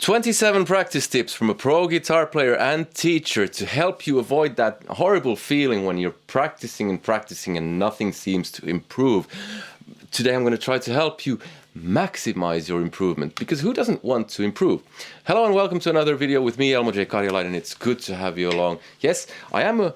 27 practice tips from a pro guitar player and teacher to help you avoid that horrible feeling when you're practicing and nothing seems to improve. Today I'm going to try to help you maximize your improvement, because who doesn't want to improve? Hello and welcome to another video with me, Elmo Karjalainen. It's good to have you along. Yes, I am a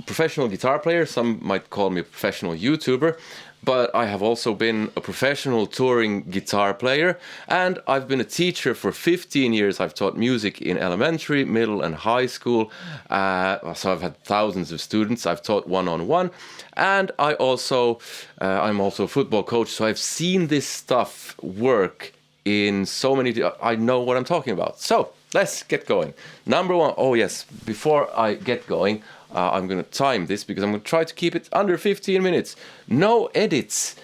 professional guitar player. Some might call me a professional YouTuber. But I have also been a professional touring guitar player, and I've been a teacher for 15 years. I've taught music in elementary, middle and high school. So I've had thousands of students. I've taught one-on-one, and I'm also a football coach. So I've seen this stuff work in so many, I know what I'm talking about. So let's get going. Number one, oh yes, before I get going, I'm going to time this because I'm going to try to keep it under 15 minutes. No edits.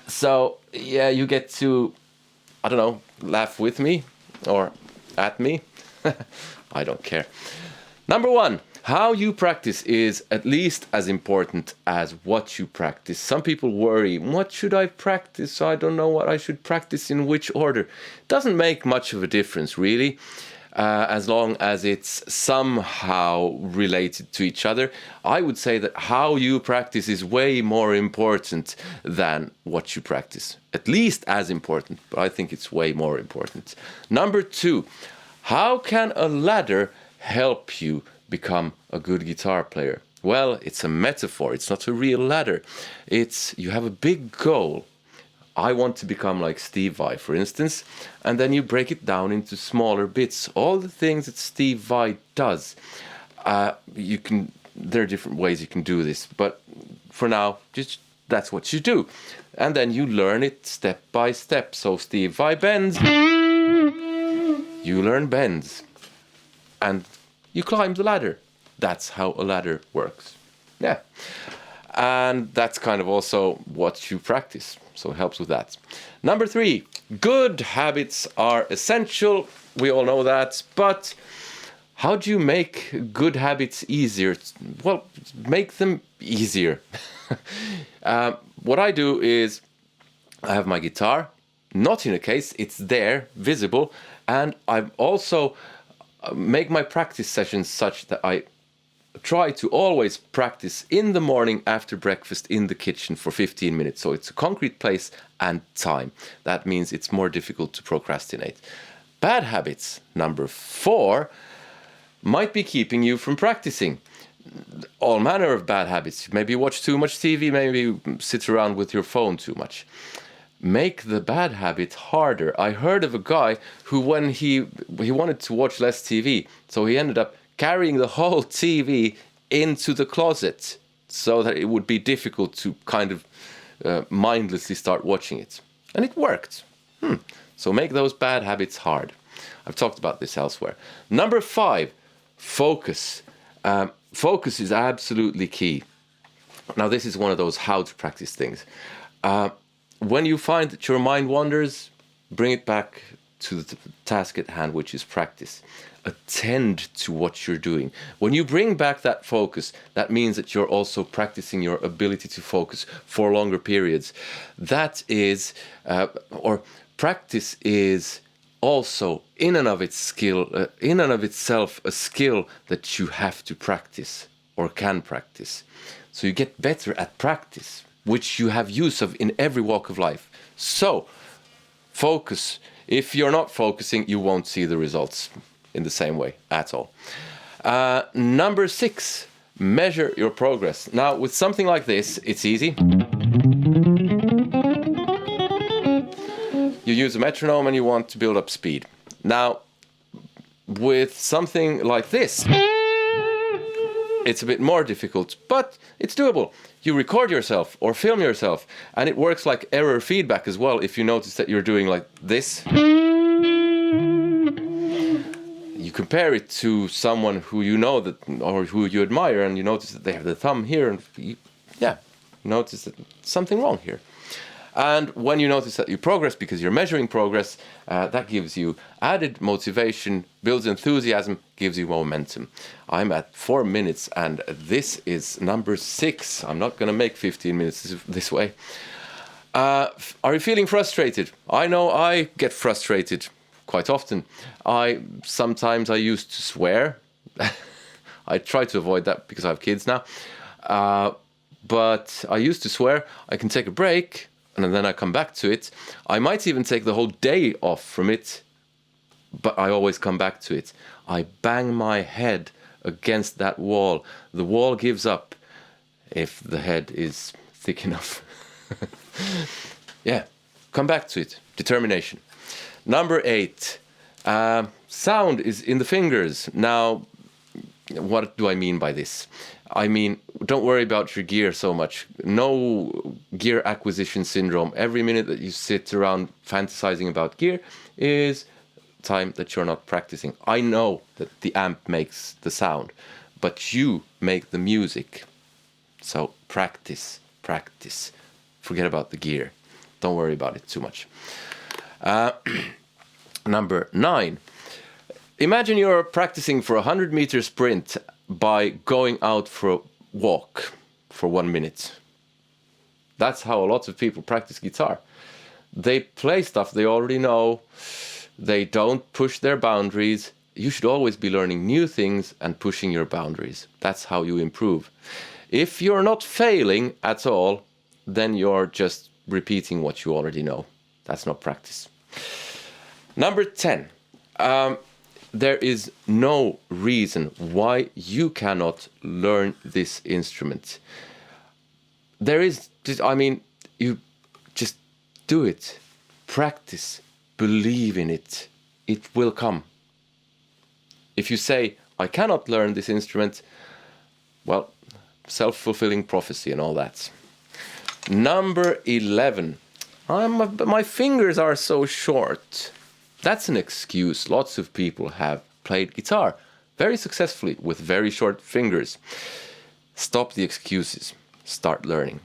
So, yeah, you get to, I don't know, laugh with me or at me. I don't care. Number one, how you practice is at least as important as what you practice. Some people worry, what should I practice? I don't know what I should practice in which order. Doesn't make much of a difference, really. As long as it's somehow related to each other. I would say that how you practice is way more important than what you practice. At least as important, but I think it's way more important. Number two, how can a ladder help you become a good guitar player? Well, it's a metaphor. It's not a real ladder. It's you have a big goal. I want to become like Steve Vai, for instance, and then you break it down into smaller bits. All the things that Steve Vai does, there are different ways you can do this, but for now, just that's what you do. And then you learn it step by step. So Steve Vai bends, you learn bends, and you climb the ladder. That's how a ladder works. Yeah. And that's kind of also what you practice. So it helps with that. Number three, good habits are essential. We all know that. But how do you make good habits easier? Well, make them easier. What I do is I have my guitar, not in a case, it's there, visible. And I also make my practice sessions such that I try to always practice in the morning after breakfast in the kitchen for 15 minutes. So it's a concrete place and time. That means it's more difficult to procrastinate. Bad habits, number four, might be keeping you from practicing. All manner of bad habits. Maybe you watch too much TV, maybe you sit around with your phone too much. Make the bad habit harder. I heard of a guy who, when he wanted to watch less TV, so he ended up carrying the whole TV into the closet so that it would be difficult to kind of mindlessly start watching it. And it worked. So make those bad habits hard. I've talked about this elsewhere. Number five, focus. Focus is absolutely key. Now, this is one of those how to practice things. When you find that your mind wanders, bring it back to the task at hand, which is practice. Attend to what you're doing. When you bring back that focus, that means that you're also practicing your ability to focus for longer periods. That is, or practice is also in and of itself a skill that you have to practice or can practice. So you get better at practice, which you have use of in every walk of life. So focus. If you're not focusing, you won't see the results in the same way at all. Number six, measure your progress. Now, with something like this, it's easy. You use a metronome and you want to build up speed. Now, with something like this, it's a bit more difficult, but it's doable. You record yourself or film yourself, and it works like error feedback as well. If you notice that you're doing like this, you compare it to someone who you know that or who you admire, and you notice that they have the thumb here, and you notice that something wrong here. And when you notice that you progress because you're measuring progress, that gives you added motivation, builds enthusiasm, gives you momentum. I'm at 4 minutes and this is number 6. I'm not going to make 15 minutes this way. Are you feeling frustrated? I know I get frustrated quite often. Sometimes I used to swear. I try to avoid that because I have kids now. But I used to swear. I can take a break and then I come back to it. I might even take the whole day off from it, but I always come back to it. I bang my head against that wall. The wall gives up if the head is thick enough. Yeah, come back to it. Determination. Number 8. Sound is in the fingers. Now, what do I mean by this? I mean, don't worry about your gear so much. No gear acquisition syndrome. Every minute that you sit around fantasizing about gear is time that you're not practicing. I know that the amp makes the sound, but you make the music. So practice. Forget about the gear. Don't worry about it too much. Number 9. Imagine you're practicing for a 100-meter sprint by going out for a walk for 1 minute. That's how a lot of people practice guitar. They play stuff they already know. They don't push their boundaries. You should always be learning new things and pushing your boundaries. That's how you improve. If you're not failing at all, then you're just repeating what you already know. That's not practice. Number 10. There is no reason why you cannot learn this instrument. You just do it. Practice. Believe in it. It will come. If you say, I cannot learn this instrument, well, self-fulfilling prophecy and all that. Number 11. My fingers are so short. That's an excuse. Lots of people have played guitar very successfully with very short fingers. Stop the excuses. Start learning.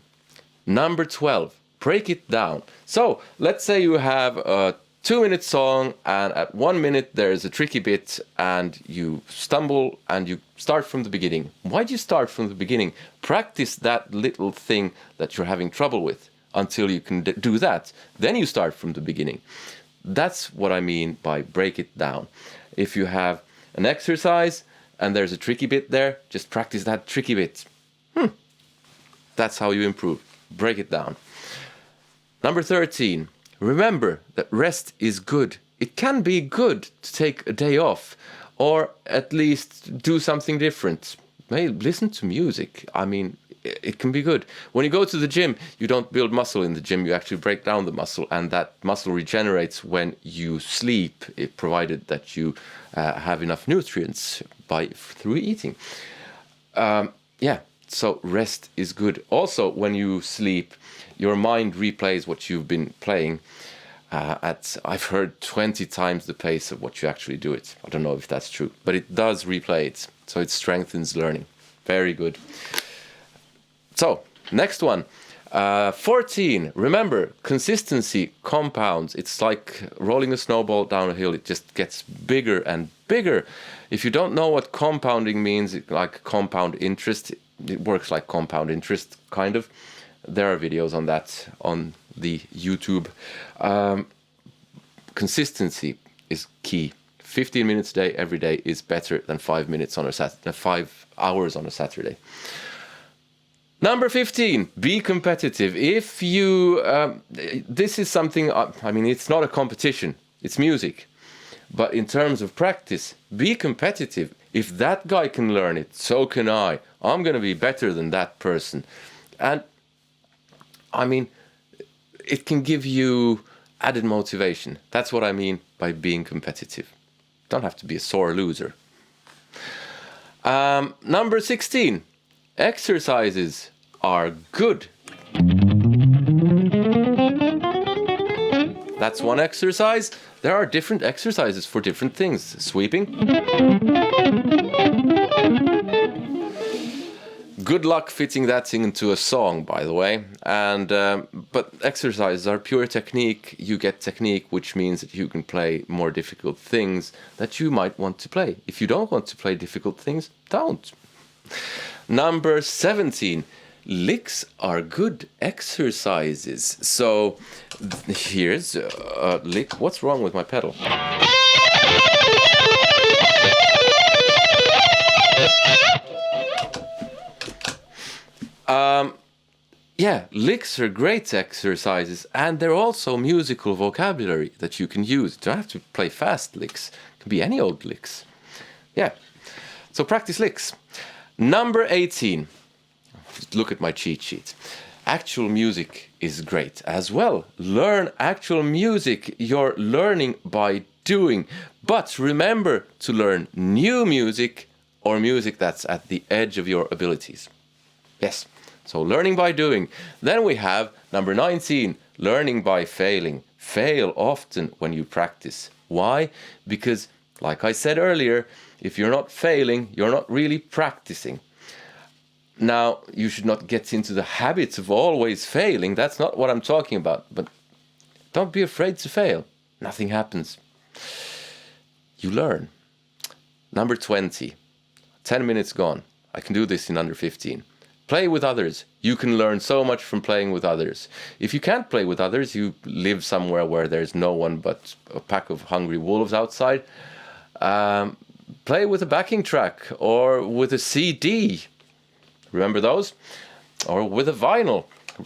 Number 12. Break it down. So, let's say you have a 2-minute song and at 1 minute there's a tricky bit and you stumble and you start from the beginning. Why do you start from the beginning? Practice that little thing that you're having trouble with until you can do that. Then you start from the beginning. That's what I mean by break it down. If you have an exercise and there's a tricky bit there, just practice that tricky bit. That's how you improve. Break it down. Number 13. Remember that rest is good. It can be good to take a day off or at least do something different. Maybe listen to music. I mean, it can be good. When you go to the gym, you don't build muscle in the gym. You actually break down the muscle, and that muscle regenerates when you sleep, provided that you have enough nutrients through eating. So rest is good. Also, when you sleep, your mind replays what you've been playing I've heard 20 times the pace of what you actually do it. I don't know if that's true, but it does replay it. So it strengthens learning. Very good. So, next one. 14. Remember, consistency compounds. It's like rolling a snowball down a hill. It just gets bigger and bigger. If you don't know what compounding means, like compound interest, it works like compound interest, kind of. There are videos on that on the YouTube. Consistency is key. 15 minutes a day, every day, is better than 5 minutes on a 5 hours on a Saturday. Number 15, be competitive. If you, this is something, I mean, it's not a competition, it's music. But in terms of practice, be competitive. If that guy can learn it, so can I. I'm going to be better than that person. And, I mean, it can give you added motivation. That's what I mean by being competitive. Don't have to be a sore loser. Number 16. Exercises are good. That's one exercise. There are different exercises for different things. Sweeping. Good luck fitting that thing into a song, by the way. And but exercises are pure technique. You get technique, which means that you can play more difficult things that you might want to play. If you don't want to play difficult things, don't. Number 17. licks are good exercises. So here's a lick. What's wrong with my pedal? Yeah, licks are great exercises, and they're also musical vocabulary that you can use. You don't have to play fast licks. It can be any old licks. Yeah, so practice licks. Number 18. Look at my cheat sheet. Actual music is great as well. Learn actual music. You're learning by doing. But remember to learn new music or music that's at the edge of your abilities. Yes. So learning by doing. Then we have number 19, learning by failing. Fail often when you practice. Why? Because, like I said earlier, if you're not failing, you're not really practicing. Now, you should not get into the habits of always failing. That's not what I'm talking about. But don't be afraid to fail. Nothing happens. You learn. Number 20, 10 minutes gone. I can do this in under 15. Play with others. You can learn so much from playing with others. If you can't play with others, you live somewhere where there's no one but a pack of hungry wolves outside. Play with a backing track or with a CD. Remember those? Or with a vinyl.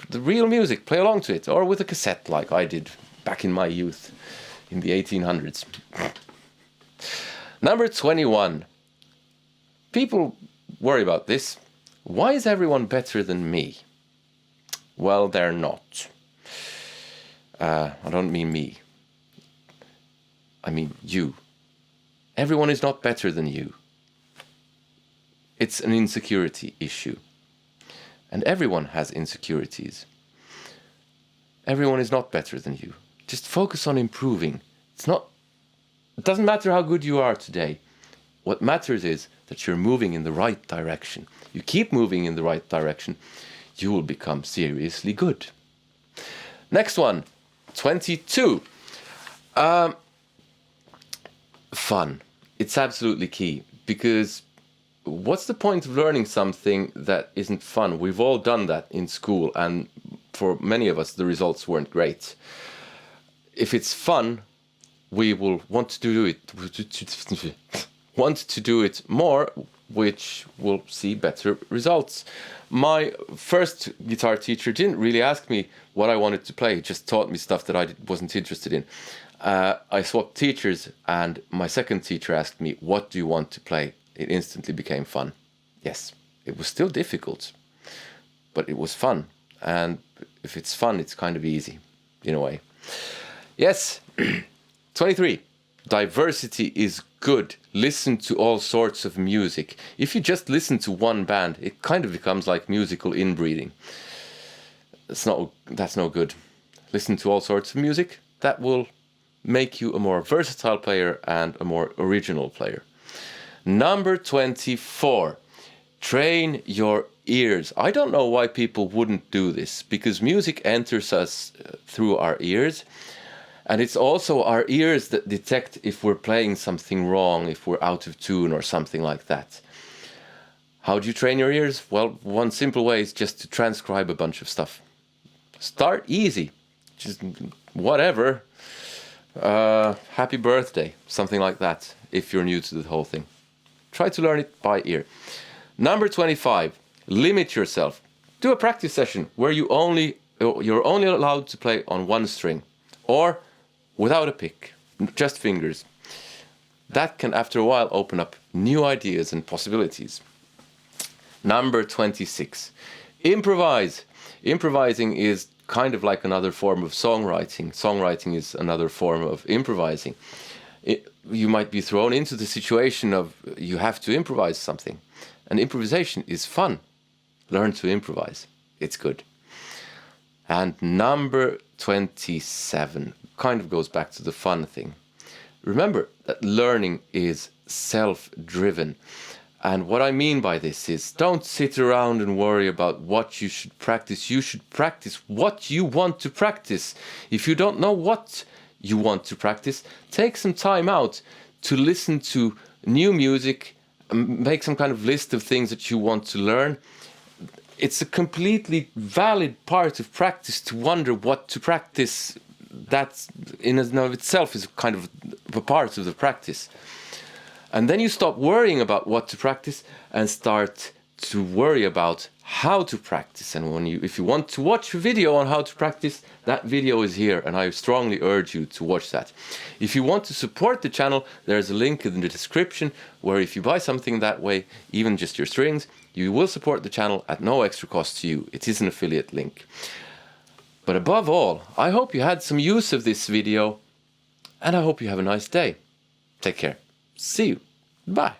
The real music. Play along to it. Or with a cassette like I did back in my youth in the 1800s. Number 21. People worry about this. Why is everyone better than me? Well, they're not. I don't mean me. I mean you. Everyone is not better than you. It's an insecurity issue. And everyone has insecurities. Everyone is not better than you. Just focus on improving. It doesn't matter how good you are today. What matters is that you're moving in the right direction. You keep moving in the right direction, you will become seriously good. Next one, 22. Fun. It's absolutely key, because what's the point of learning something that isn't fun? We've all done that in school, and for many of us, the results weren't great. If it's fun, we will want to do it more, which will see better results. My first guitar teacher didn't really ask me what I wanted to play. He just taught me stuff that I wasn't interested in. I swapped teachers, and my second teacher asked me, what do you want to play? It instantly became fun. Yes, it was still difficult, but it was fun. And if it's fun, it's kind of easy, in a way. Yes, 23. Diversity is good. Listen to all sorts of music. If you just listen to one band, it kind of becomes like musical inbreeding. That's no good. Listen to all sorts of music. That will make you a more versatile player and a more original player. Number 24. Train your ears. I don't know why people wouldn't do this, because music enters us through our ears. And it's also our ears that detect if we're playing something wrong, if we're out of tune or something like that. How do you train your ears? Well, one simple way is just to transcribe a bunch of stuff. Start easy. Just whatever. Happy birthday. Something like that, if you're new to the whole thing. Try to learn it by ear. Number 25. Limit yourself. Do a practice session where you're only allowed to play on one string. Or without a pick, just fingers. That can, after a while, open up new ideas and possibilities. Number 26. Improvise. Improvising is kind of like another form of songwriting. Songwriting is another form of improvising. You might be thrown into the situation of you have to improvise something. And improvisation is fun. Learn to improvise. It's good. And number 27 kind of goes back to the fun thing. Remember that learning is self-driven. And what I mean by this is, don't sit around and worry about what you should practice. You should practice what you want to practice. If you don't know what you want to practice, take some time out to listen to new music, make some kind of list of things that you want to learn. it's a completely valid part of practice to wonder what to practice. That in and of itself is kind of a part of the practice. And then you stop worrying about what to practice and start to worry about how to practice. And if you want to watch a video on how to practice, that video is here, and I strongly urge you to watch that. If you want to support the channel, there's a link in the description where if you buy something that way, even just your strings, you will support the channel at no extra cost to you. It is an affiliate link. But above all, I hope you had some use of this video, and I hope you have a nice day. Take care. See you. Bye.